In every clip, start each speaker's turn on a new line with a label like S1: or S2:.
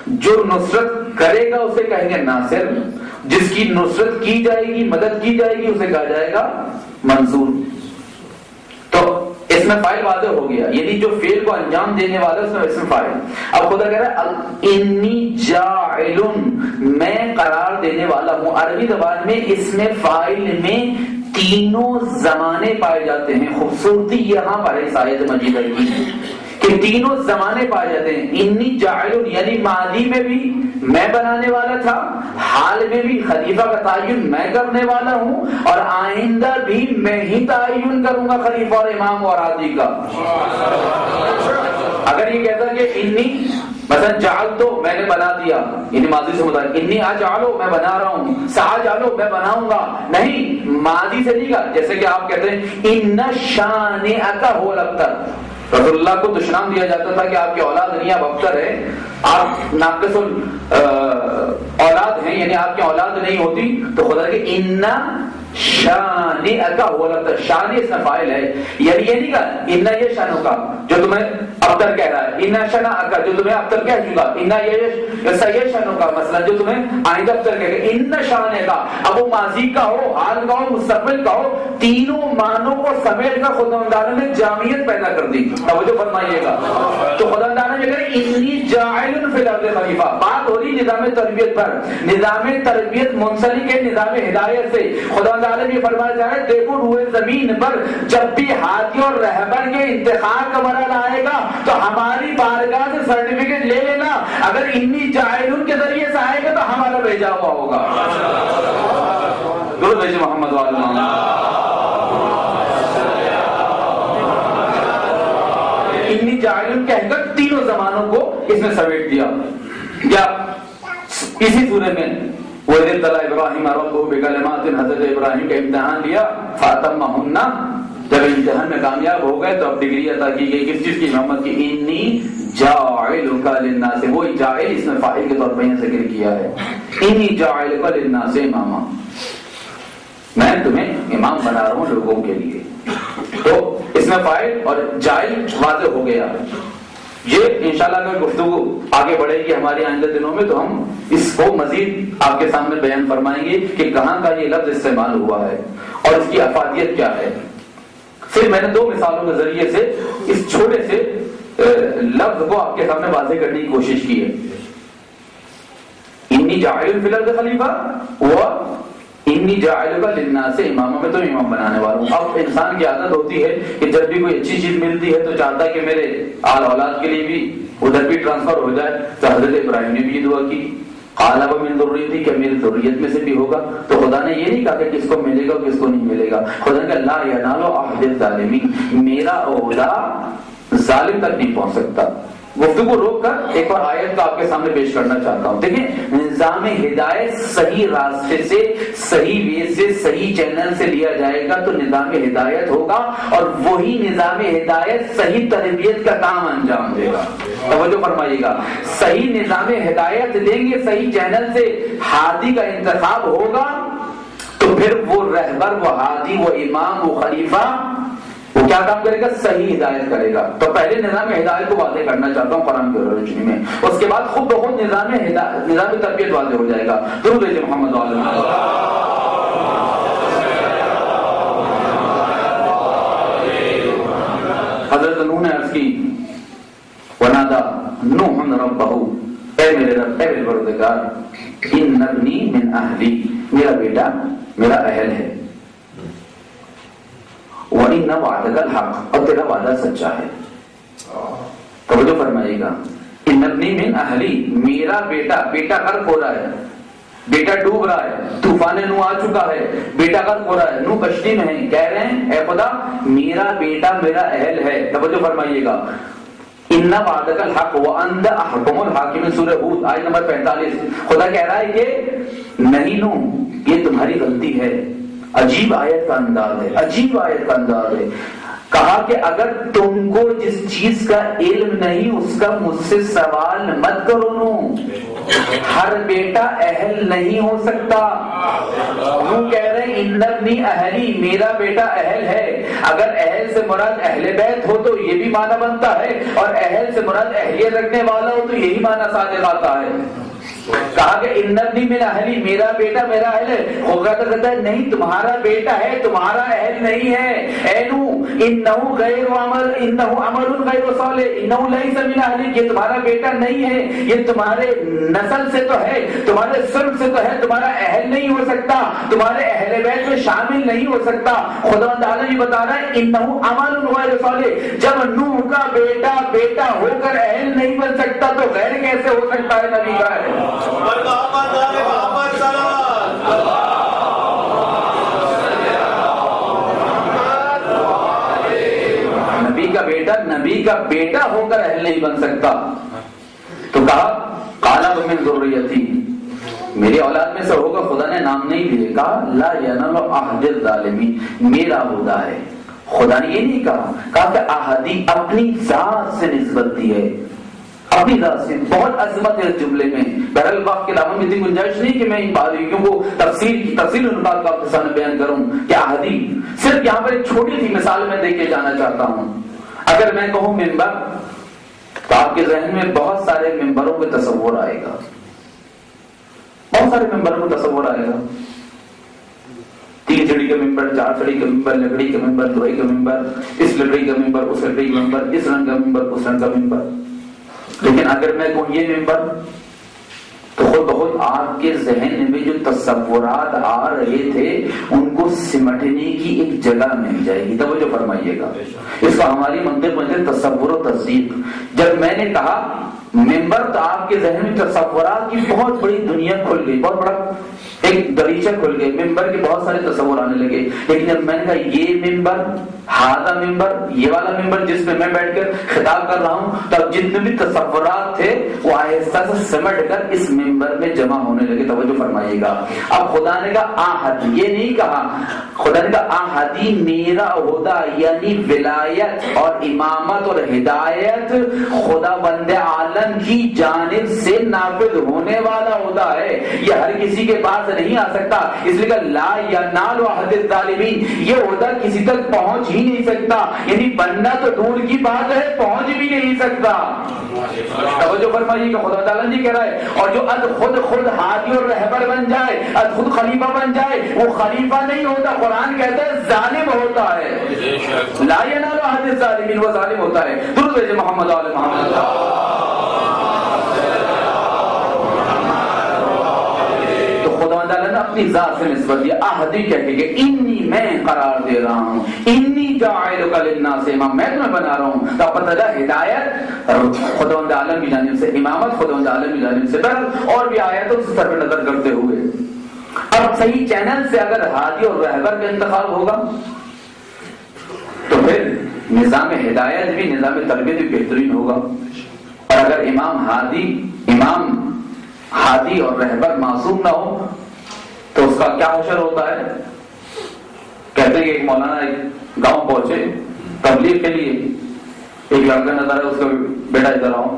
S1: جو نصرت کرے گا اسے کہیں گے ناصر، جس کی نصرت کی جائے گی، مدد کی جائے گی، اسے کہا جائے گا منصور۔ تو اس میں فاعل واضح ہو گیا، یعنی جو فعل کو انجام دینے والا اس میں اسم فاعل۔ اب خدا کہہ رہا ہے انی جاعل، میں قرار دینے والا ہوں۔ عربی زبان میں اس میں فاعل میں تینوں زمانے پائے جاتے ہیں۔ خوبصورتی یہاں پر ہے اس آیت مجیدہ کی کہ تینوں زمانے پائے جاتے ہیں۔ انی جاعل یعنی ماضی میں بھی میں بنانے والا تھا، حال میں بھی خلیفہ کا تعین میں کرنے والا ہوں، اور آئندہ بھی میں ہی تعین کروں گا خلیفہ اور امام اور ہادی کا۔ اگر یہ کہتا کہ انی مثلا جعل تو میں نے بنا دیا، یعنی ماضی سے متعلق، انی اجعلو میں بنا رہا ہوں، ساجعلو میں بناؤں گا، نہیں ماضی سے نہیں کہا۔ جیسے کہ آپ کہتے ہیں ان شانئک هو الابتر، رسول اللہ کو دشنام دیا جاتا تھا کہ آپ کی اولاد نہیں، آپ ابتر ہے، آپ ناقص اولاد ہیں، یعنی آپ کی اولاد نہیں ہوتی۔ تو خدا کہ ان شانئک هو الابتر، شان اس میں فاعل ہے، یعنی یہ نہیں کہا ان یہ شانوں کا جو تمہیں ابتر کہہ رہا ہے، ان شانئک جو تمہیں ابتر کہہ چکا، ان یہ شانوں کا مثلا جو تمہیں آئندہ ابتر کہے گا، ان شانئک۔ اب وہ ماضی کا ہو، حال کا ہو، مستقبل کا ہو، تینوں معنوں کو سمیٹ کر خداوند نے جامعیت پیدا کر دی۔ توجہ فرمائیے گا۔ تو خداوند نے کہا انی جاعل فی الارض خلیفہ، بات ہو رہی نظام تربیت پر۔ نظام تربیت منسلک ہے نظام ہدایت سے۔ خداوند نے یہ فرمایا جا رہا ہے دیکھو روئے زمین پر جب بھی ہادی اور رہبر کے انتخاب کا مرحلہ آئے گا تو ہماری بارگاہ سے سرٹیفکیٹ لے لینا، اگر انی جاعل کے ذریعے سے آئے گا تو ہمارا بھیجا ہوا ہوگا۔ درود بھیجے محمد وعلی محمد۔ انی جاعل کہہ کر تینوں زمانوں کو اس میں سمیٹ دیا۔ یا اسی سورے میں وَإِذِ ابْتَلَىٰ إِبْرَاهِيمَ رَبُّهُ بِكَلِمَاتٍ، حضرت ابراہیم کا امتحان لیا، فَأَتَمَّهُنَّ، جب امتحان میں کامیاب ہو گئے تو اب ڈگری عطا کی گئی، کس چیز کی؟ محمد کی۔ انی جاعلک للناس، وہ جاعل اس میں فاعل کے طور پر یہاں ذکر کیا ہے، انی جاعلک للناس اماما، میں تمہیں امام بنا رہا ہوں لوگوں کے لیے۔ تو اس میں فاعل اور جاعل واضح ہو گیا۔ یہ انشاءاللہ اگر گفتگو آگے بڑھے گی ہمارے آئندہ دنوں میں تو ہم اس کو مزید آپ کے سامنے بیان فرمائیں گے کہ کہاں کا یہ لفظ استعمال ہوا ہے اور اس کی افادیت کیا ہے۔ پھر میں نے دو مثالوں کے ذریعے سے اس چھوٹے سے لفظ کو آپ کے سامنے واضح کرنے کی کوشش کی ہے۔ انی جاعل فی الارض خلیفہ و انی جاعلک للناس اماما، میں تو امام بنانے والا ہوں۔ اب انسان کی عادت ہوتی ہے کہ جب بھی کوئی اچھی چیز ملتی ہے تو چاہتا ہے کہ میرے آل اولاد کے لیے بھی ادھر بھی ٹرانسفر ہو جائے۔ تو حضرت ابراہیم نے بھی یہ دعا کی، قال ومن ذریتی، کہ میری ذریت میں سے بھی ہوگا۔ تو خدا نے یہ نہیں کہا کہ کس کو ملے گا کس کو نہیں ملے گا۔ خدا نے کہا لا ینال عہد الظالمین، میرا عہدہ ظالم تک نہیں پہنچ سکتا۔ گفتگو روک کر ایک اور آیت کا آپ کے سامنے پیش کرنا چاہتا ہوں۔ دیکھیں نظام ہدایت صحیح راستے سے، صحیح وے سے، صحیح چینل سے لیا جائے گا تو نظام ہدایت ہوگا، اور وہی نظام ہدایت صحیح تربیت کا کام انجام دے گا۔ توجہ فرمائیے گا، صحیح نظام ہدایت لیں گے، صحیح چینل سے ہادی کا انتخاب ہوگا تو پھر وہ رہبر، وہ ہادی، وہ امام، وہ خلیفہ وہ کیا کام کرے گا؟ صحیح ہدایت کرے گا۔ تو پہلے نظام ہدایت کو واضح کرنا چاہتا ہوں قرآن کی روشنی میں، اس کے بعد خود بخود نظام تربیت واضح ہو جائے گا۔ درود محمد وعلی محمد۔ حضرت نوح نے عرض کی ونادى نوح ربہ، اے میرے رب، اے میرے پروردگار، ان ابنی من اہلی، میرا بیٹا میرا اہل ہے، وَإِنَّ وَعْدَكَ الْحَقُّ، اور تیرا وعدہ سچا ہے۔ توجہ فرمائیے گا، ان ابنی من اہلی، میرا بیٹا، بیٹا غرق ہو رہا ہے، بیٹا ڈوب رہا ہے، طوفان نوح آ چکا ہے، بیٹا غرق ہو رہا ہے، نوح کشتی میں ہے، کہہ رہے ہیں اے خدا میرا بیٹا میرا اہل ہے۔ توجہ فرمائیے گا، ان وعدک الحق وانت احکم الحاکمین، سورہ ہود آیت نمبر 45۔ خدا کہہ رہا ہے کہ نہیں نوح، یہ تمہاری غلطی ہے۔ عجیب آیت کا انداز ہے، عجیب آیت کا انداز ہے۔ کہا کہ اگر تم کو جس چیز کا علم نہیں اس کا مجھ سے سوال مت کرو نو، ہر بیٹا اہل نہیں ہو سکتا. وہ کہہ رہے ہیں ان ابنی اہلی، میرا بیٹا اہل ہے. اگر اہل سے مراد اہل بیت ہو تو یہ بھی معنی بنتا ہے، اور اہل سے مراد اہلیت رکھنے والا ہو تو یہی معنی صادق آتا ہے. کہا کہ ان ابنی من اہلی، میرا بیٹا میرا اہل ہے. ہوگا تو کہتا ہے نہیں تمہارا بیٹا ہے، تمہارا اہل نہیں ہے. اینو انہو غیر عمل، انہو عمل غیر صالح، انہو لیس من اہلی، یہ تمہارا بیٹا نہیں ہے، یہ تمہارے نسل سے تو ہے، تمہارے سلب سے تو ہے، تمہارا اہل نہیں ہو سکتا، تمہارے اہل بیت میں شامل نہیں ہو سکتا. خدا تعالیٰ یہ بتا رہا ہے انہو عمل غیر صالح. جب نوح کا بیٹا بیٹا ہو کر اہل نہیں بن سکتا تو غیر کیسے ہو سکتا ہے نبی کا ہے. نبی کا بیٹا ہو کر اہل نہیں بن سکتا. تو کہا قال من ذریتی، میری اولاد میں سے ہوگا. خدا نے نام نہیں لیے، کہا لا ینال عہد الظالمین، میرا ہوتا ہے. خدا نے یہ نہیں کہا کہ احدی اپنی ذات سے نسبت دی ہے، اپنی ذات سے. بہت عظمت ہے اس جملے میں. بہرحال وقت کے علاوہ اتنی گنجائش نہیں کہ میں ان باریکیوں کو تفصیل ان بات کا آپ کے سامنے بیان کروں کہ احدی. صرف یہاں پر ایک چھوٹی سی مثال میں دے کے جانا چاہتا ہوں. اگر میں کہوں ممبر تو آپ کے ذہن میں بہت سارے ممبروں کے تصور آئے گا، بہت سارے ممبروں کو تصور آئے گا. 3 سیڑھی کا ممبر، 4 سیڑھی کا ممبر، لکڑی کا ممبر، لوہے کا ممبر، اس لکڑی کا ممبر، اس لکڑی کا ممبر، اس رنگ کا ممبر، اس رنگ کا ممبر. لیکن اگر میں کہوں یہ ممبر تو خود بہت آپ کے ذہن میں جو تصورات آ رہے تھے ان کو سمٹنے کی ایک جگہ مل جائے گی. توجہ فرمائیے گا، اس کا ہماری منطق میں تصور و تصدیق. جب میں نے کہا ممبر تو آپ کے ذہن میں تصورات کی بہت بڑی دنیا کھل گئی، بہت بڑا ایک دریچہ کھل گئی. ممبر کے بہت سارے تصور آنے لگے. لیکن جب میں نے کہا یہ ممبر، ہاذا ممبر، یہ والا ممبر جس پہ میں بیٹھ کر خطاب کر رہا ہوں، تب جتنے بھی تصورات تھے وہ آہستہ سے سمٹ کر اس ممبر میں جمع ہونے لگے. توجہ فرمائیے گا. اب خدا نے کہا آہد، یہ نہیں کہا. خدا نے کہا آہدی، میرا عہدہ یعنی ولایت اور امامت اور ہدایت خدا بند عالم کی جانب سے نافذ ہونے والا عہدہ ہے. یہ ہر کسی کے پاس نہیں آ سکتا. اس لیے کہ لا ینال عہد الظالمین، یہ عہدہ کسی تک پہنچ ہی نہیں سکتا. یعنی بننا تو دور کی بات ہے، پہنچ بھی نہیں سکتا. توجہ فرمائیے کہ خدا تعالیٰ جی کہہ رہا ہے اور جو خود ہادی اور رہبر بن جائے، خود خلیفہ بن جائے، وہ خلیفہ نہیں ہوتا. قرآن کہتا ہے ظالم ہوتا ہے. لا ینال عہد الظالمین، وہ ظالم ہوتا ہے. درود بھیجے محمد آل محمد. اپنی ذات سے نسبت دیا. احدی کہہ کے انی، میں قرار دے رہا ہوں، انی جاعلک للناس امام، میں تمہیں بنا رہا ہوں. تو پتہ چلا ہدایت خداوند عالم کی جانب سے، امامت خداوند عالم کی جانب سے. اور بھی آیتوں سے طرف نظر کرتے ہوئے اب صحیح چینل سے اگر ہادی اور رہبر کا انتخاب ہوگا تو پھر نظام ہدایت بھی، نظام تربیت بھی بہترین ہوگا. اور اگر امام ہادی اور رہبر معصوم نہ ہو تو اس کا کیا حشر ہوتا ہے. کہتے ہیں کہ ایک مولانا ایک گاؤں پہنچے تبلیغ کے لیے. ایک لڑکا نظر ہے، اس کا بیٹا ادھر آؤ،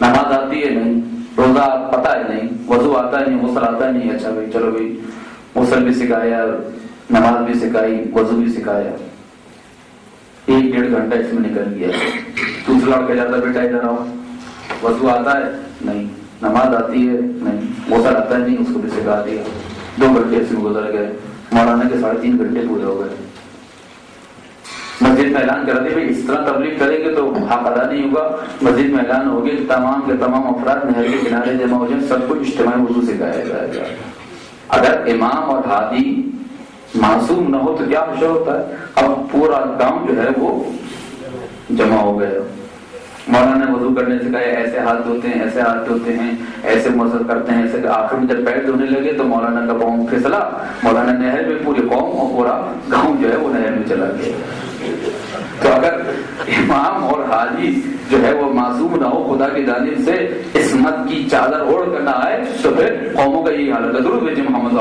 S1: نماز آتی ہے نہیں، روزہ پتا ہے نہیں، وضو آتا ہے نہیں، غسل آتا ہے نہیں. اچھا بھائی چلو بھائی، غسل بھی سکھایا، نماز بھی سکھائی، وضو بھی سکھایا. 1-1.5 گھنٹہ اس میں نکل گیا. دوسرا لڑکا جاتا ہے، بیٹا ادھر آؤ، وضو آتا ہے نہیں، نماز آتی ہے نہیں، غسل آتا ہے نہیں، اس کو بھی سکھا دیا. 2 گھنٹے اس میں گزر گئے. مولانا کے 3.5 گھنٹے پورے ہو گئے. مسجد میں اعلان کر دیا اس طرح تبلیغ کریں گے تو حق ادا نہیں ہوگا. مسجد میں اعلان ہو گیا تمام کے تمام افراد نہر کے کنارے جمع ہو جائیں، سب کو اجتماعی وضو سکھایا جائے گا. اگر امام اور ہادی معصوم نہ ہو تو کیا حشر ہوتا ہے. اب پورا کام جو ہے وہ جمع ہو گیا. مولانا نے وضو کرنے سے کہا ایسے ہاتھ دھوتے ہیں، ایسے ہاتھ دھوتے ہیں، ایسے موثر کرتے ہیں، ایسے. آخر میں جب پیر دھونے لگے تو مولانا کا قوم پھسلا. مولانا نہر میں پوری قوم اور پورا گاؤں جو ہے وہ نہر میں چلا گیا. تو اگر امام اور حاجی جو ہے وہ معصوم نہ ہو، خدا کی جانب سے عصمت کی چادر اوڑھ کر نہ آئے تو پھر قوموں کا یہی حالت ہے. درود بھیجے محمد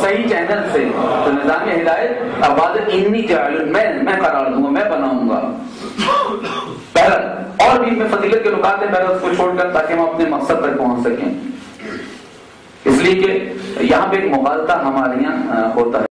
S1: صحیح چینل سے. تو نظام ہدایت اب انی جاعل، میں قرار دوں گا، میں بناؤں گا. بہرحال اور بھی میں فضیلت کے نکات ہیں، بہرحال اس کو چھوڑ کر تاکہ ہم اپنے مقصد تک پہنچ سکیں، اس لیے کہ یہاں پہ ایک مغالطہ ہمارے یہاں ہوتا ہے۔